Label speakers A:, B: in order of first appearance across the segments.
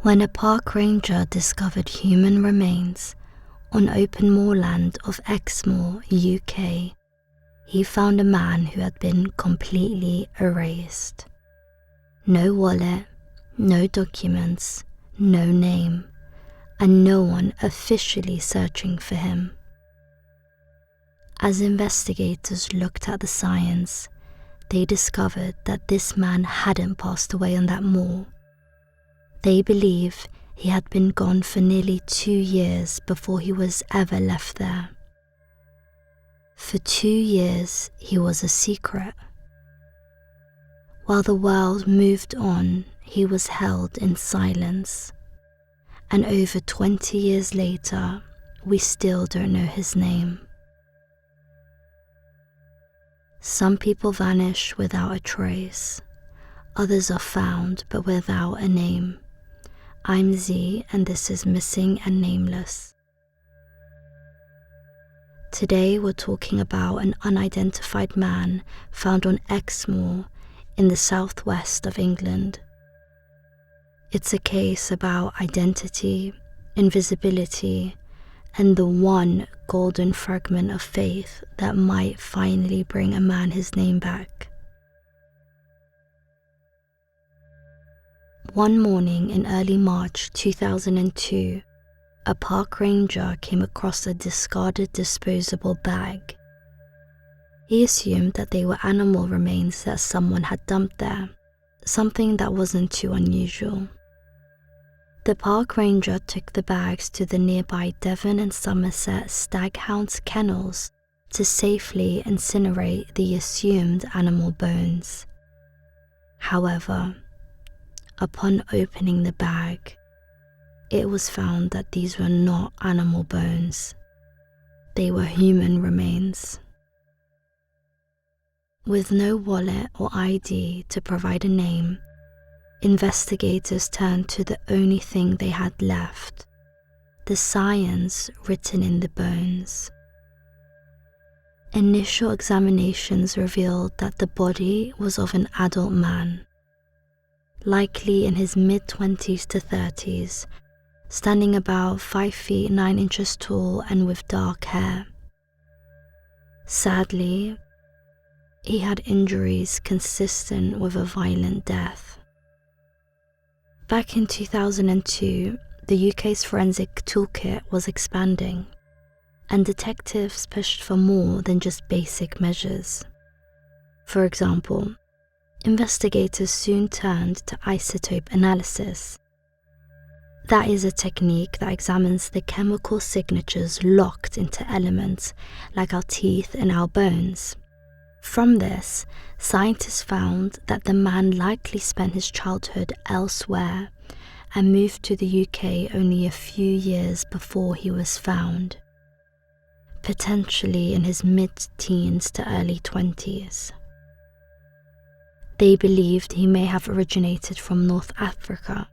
A: when a park ranger discovered human remains on open moorland of Exmoor, UK, he found a man who had been completely erased. No wallet, no documents, no name, and no one officially searching for him. As investigators looked at the signs, they discovered that this man hadn't passed away on that moor. They believe he had been gone for nearly 2 years before he was ever left there. For 2 years, he was a secret. While the world moved on, he was held in silence. And over 20 years later, we still don't know his name. Some people vanish without a trace. Others are found but without a name. I'm Z, and this is Missing and Nameless. Today we're talking about an unidentified man found on Exmoor in the southwest of England. It's a case about identity, invisibility, and the one golden fragment of faith that might finally bring a man his name back. One morning in early March 2002, a park ranger came across a discarded disposable bag. He assumed that they were animal remains that someone had dumped there, something that wasn't too unusual. The park ranger took the bags to the nearby Devon and Somerset staghounds kennels to safely incinerate the assumed animal bones. However, upon opening the bag, it was found that these were not animal bones. They were human remains. With no wallet or ID to provide a name, investigators turned to the only thing they had left: the science written in the bones. Initial examinations revealed that the body was of an adult man, likely in his mid-20s to 30s, standing about 5 feet 9 inches tall and with dark hair. Sadly, he had injuries consistent with a violent death. Back in 2002, the UK's forensic toolkit was expanding, and detectives pushed for more than just basic measures. For example, investigators soon turned to isotope analysis. That is a technique that examines the chemical signatures locked into elements like our teeth and our bones. From this, scientists found that the man likely spent his childhood elsewhere and moved to the UK only a few years before he was found, potentially in his mid-teens to early 20s. They believed he may have originated from North Africa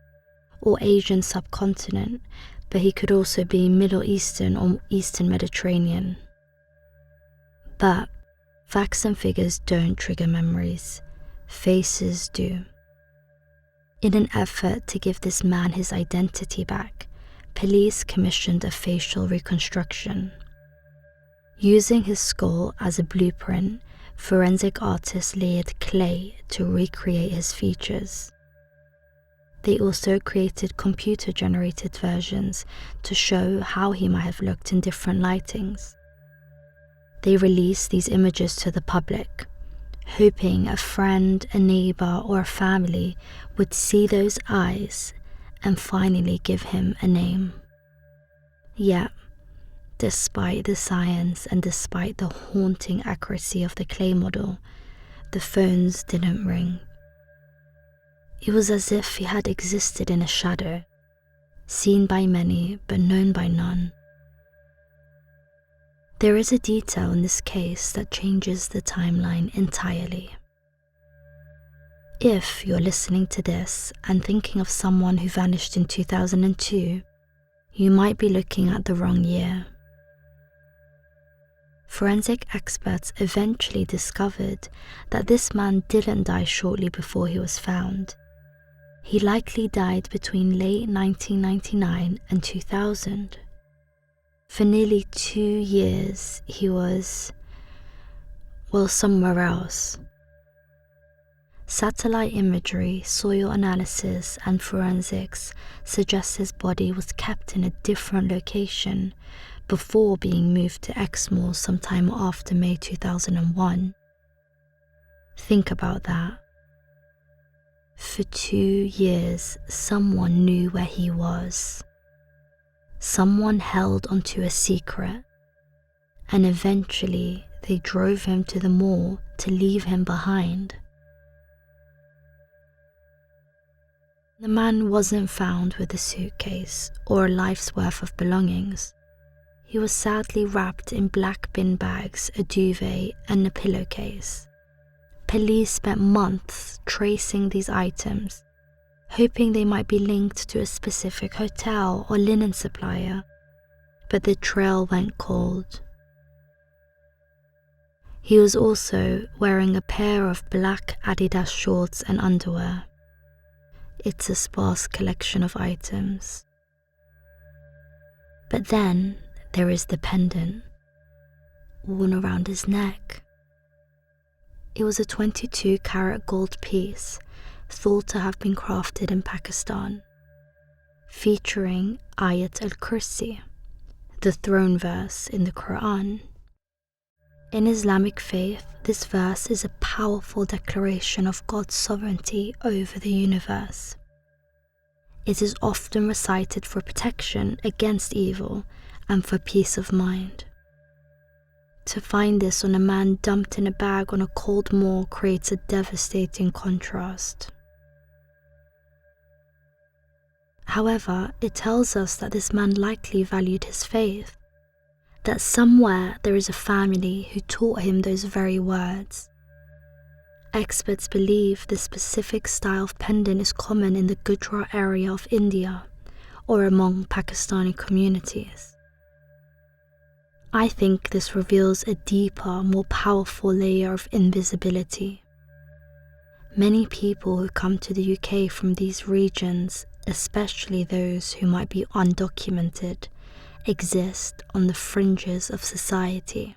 A: or Asian subcontinent, but he could also be Middle Eastern or Eastern Mediterranean. But facts and figures don't trigger memories, faces do. In an effort to give this man his identity back, police commissioned a facial reconstruction. Using his skull as a blueprint, forensic artists layered clay to recreate his features. They also created computer-generated versions to show how he might have looked in different lightings. They released these images to the public, hoping a friend, a neighbor, or a family would see those eyes and finally give him a name. Yet, despite the science and despite the haunting accuracy of the clay model, the phones didn't ring. It was as if he had existed in a shadow, seen by many but known by none. There is a detail in this case that changes the timeline entirely. If you're listening to this and thinking of someone who vanished in 2002, you might be looking at the wrong year. Forensic experts eventually discovered that this man didn't die shortly before he was found. He likely died between late 1999 and 2000. For nearly 2 years, he was, well, somewhere else. Satellite imagery, soil analysis, and forensics suggest his body was kept in a different location before being moved to Exmoor sometime after May 2001. Think about that. For 2 years, someone knew where he was. Someone held onto a secret, and eventually they drove him to the moor to leave him behind. The man wasn't found with a suitcase or a life's worth of belongings. He was sadly wrapped in black bin bags, a duvet, and a pillowcase. Police spent months tracing these items, hoping they might be linked to a specific hotel or linen supplier, but the trail went cold. He was also wearing a pair of black Adidas shorts and underwear. It's a sparse collection of items. But then there is the pendant, worn around his neck. It was a 22-carat gold piece, thought to have been crafted in Pakistan, featuring Ayat al-Kursi, the throne verse in the Quran. In Islamic faith, this verse is a powerful declaration of God's sovereignty over the universe. It is often recited for protection against evil and for peace of mind. To find this on a man dumped in a bag on a cold moor creates a devastating contrast. However, it tells us that this man likely valued his faith, that somewhere there is a family who taught him those very words. Experts believe this specific style of pendant is common in the Gujarat area of India or among Pakistani communities. I think this reveals a deeper, more powerful layer of invisibility. Many people who come to the UK from these regions, especially those who might be undocumented, exist on the fringes of society.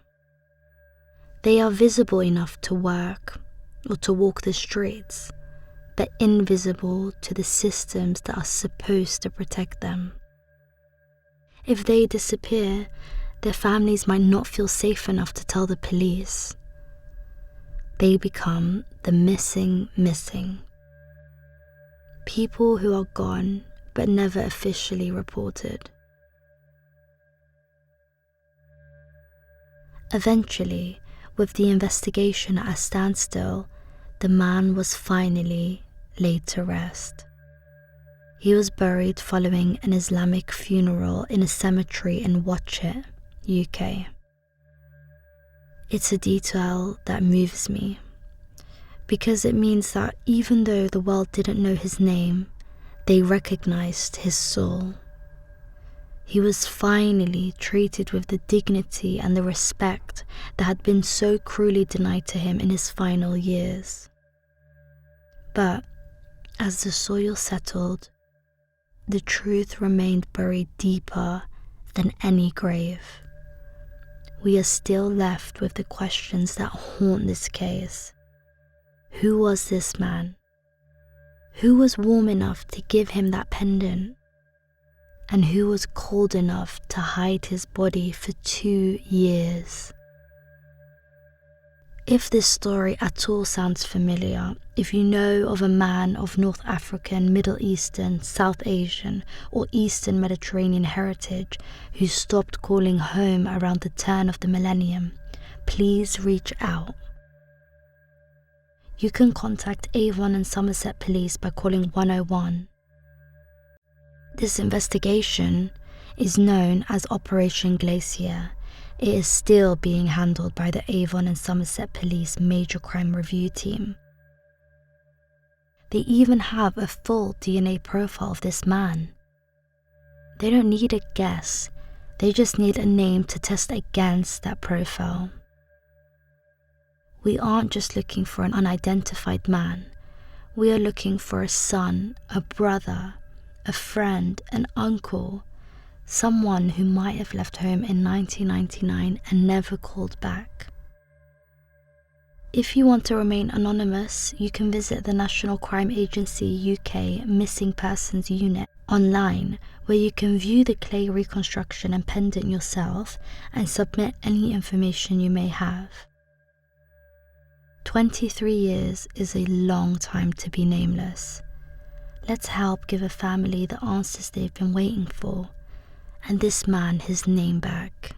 A: They are visible enough to work or to walk the streets, but invisible to the systems that are supposed to protect them. If they disappear, their families might not feel safe enough to tell the police. They become the missing. People who are gone but never officially reported. Eventually, with the investigation at a standstill, the man was finally laid to rest. He was buried following an Islamic funeral in a cemetery in Watchet, UK. It's a detail that moves me, because it means that even though the world didn't know his name, they recognized his soul. He was finally treated with the dignity and the respect that had been so cruelly denied to him in his final years. But as the soil settled, the truth remained buried deeper than any grave. We are still left with the questions that haunt this case. Who was this man? Who was warm enough to give him that pendant? And who was cold enough to hide his body for 2 years? If this story at all sounds familiar, if you know of a man of North African, Middle Eastern, South Asian, or Eastern Mediterranean heritage who stopped calling home around the turn of the millennium, please reach out. You can contact Avon and Somerset Police by calling 101. This investigation is known as Operation Glacier. It is still being handled by the Avon and Somerset Police Major Crime Review Team. They even have a full DNA profile of this man. They don't need a guess, they just need a name to test against that profile. We aren't just looking for an unidentified man, We are looking for a son, a brother, a friend, an uncle, someone who might have left home in 1999 and never called back. If you want to remain anonymous, you can visit the National Crime Agency UK Missing Persons Unit online, where you can view the clay reconstruction and pendant yourself and submit any information you may have. 23 years is a long time to be nameless. Let's help give a family the answers they've been waiting for, and this man his name back.